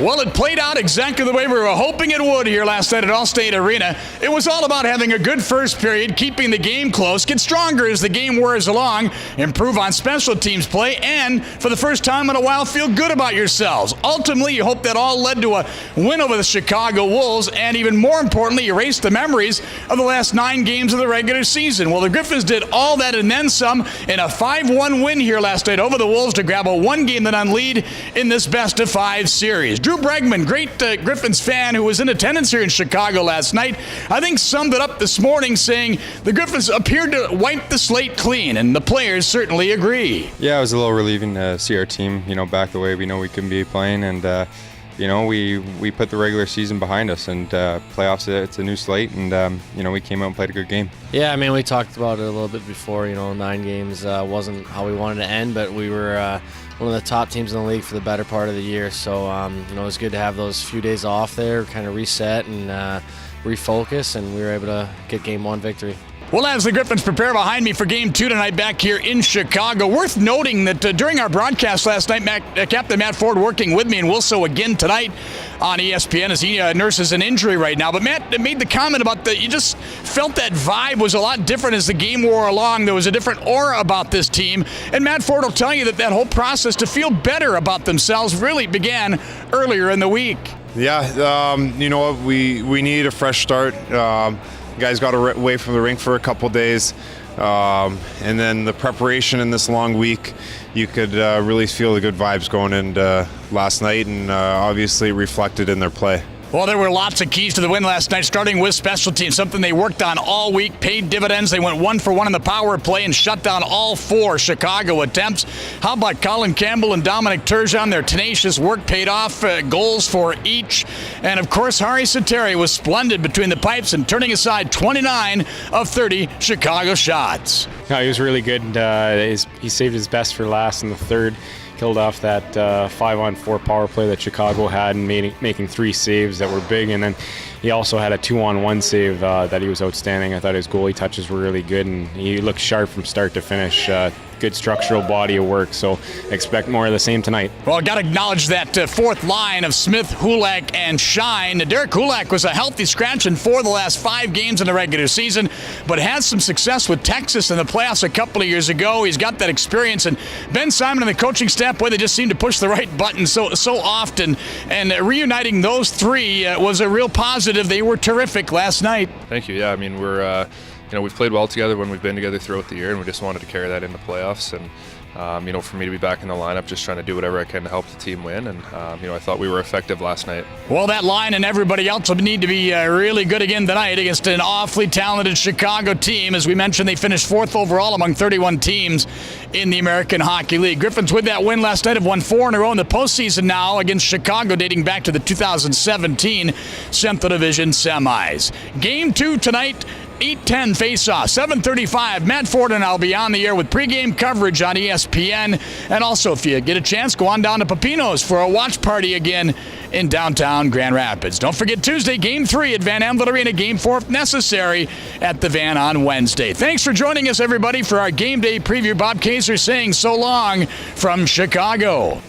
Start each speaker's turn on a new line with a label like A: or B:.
A: Well, it played out exactly the way we were hoping it would here last night at Allstate Arena. It was all about having a good first period, keeping the game close, get stronger as the game wears along, improve on special teams play, and for the first time in a while, feel good about yourselves. Ultimately, you hope that all led to a win over the Chicago Wolves, and even more importantly, erase the memories of the last 9 games of the regular season. Well, the Griffins did all that and then some in a 5-1 win here last night over the Wolves to grab a 1-game-to-none lead in this best-of-5 series. Drew Bregman, great Griffins fan who was in attendance here in Chicago last night, I think summed it up this morning saying the Griffins appeared to wipe the slate clean, and the players certainly agree.
B: Yeah, it was a little relieving to see our team, back the way we know we can be playing, and we put the regular season behind us, and playoffs, it's a new slate, and we came out and played a good game.
C: Yeah, I mean, we talked about it a little bit before. 9 games wasn't how we wanted to end, but we were one of the top teams in the league for the better part of the year. So, it was good to have those few days off there, kind of reset and refocus, and we were able to get Game 1 victory.
A: Well, as the Griffins prepare behind me for Game 2 tonight back here in Chicago, worth noting that during our broadcast last night, Captain Matt Ford working with me and will so again tonight on ESPN as he nurses an injury right now. But Matt made the comment about you just felt that vibe was a lot different as the game wore along. There was a different aura about this team. And Matt Ford will tell you that whole process to feel better about themselves really began earlier in the week.
D: Yeah, you know what? We need a fresh start. Guys got away from the rink for a couple days, and then the preparation in this long week, you could really feel the good vibes going into last night, and obviously reflected in their play.
A: Well, there were lots of keys to the win last night, starting with special teams, something they worked on all week, paid dividends. They went 1 for 1 in the power play and shut down all 4 Chicago attempts. How about Colin Campbell and Dominic Turgeon? Their tenacious work paid off, goals for each. And, of course, Hari Sateri was splendid between the pipes and turning aside 29 of 30 Chicago shots.
E: No, he was really good. He saved his best for last in the third. Killed off that 5-on-4 power play that Chicago had and making 3 saves that were big. And then he also had a 2-on-1 save that he was outstanding. I thought his goalie touches were really good, and he looked sharp from start to finish. Good structural body of work, so expect more of the same tonight.
A: Well, got to acknowledge that fourth line of Smith, Hulak, and Shine. Derek Hulak was a healthy scratch in 4 of the last 5 games in the regular season, but had some success with Texas in the playoffs a couple of years ago. He's got that experience, and Ben Simon and the coaching staff, boy, they just seem to push the right button so often, and reuniting those 3 was a real positive. They were terrific last night.
F: Thank you. Yeah, I mean, we've played well together when we've been together throughout the year, and we just wanted to carry that into playoffs. And for me to be back in the lineup, just trying to do whatever I can to help the team win. And I thought we were effective last night.
A: Well, that line and everybody else will need to be really good again tonight against an awfully talented Chicago team. As we mentioned, they finished 4th overall among 31 teams in the American Hockey League. Griffins with that win last night have won 4 in a row in the postseason now against Chicago, dating back to the 2017 Central Division semis. Game 2 tonight. 8:10 face-off, 7:35. Matt Ford and I'll be on the air with pregame coverage on ESPN. And also, if you get a chance, go on down to Pepino's for a watch party again in downtown Grand Rapids. Don't forget Tuesday, Game 3 at Van Amvel Arena, Game 4 if necessary at the Van on Wednesday. Thanks for joining us, everybody, for our game day preview. Bob Kaiser saying so long from Chicago.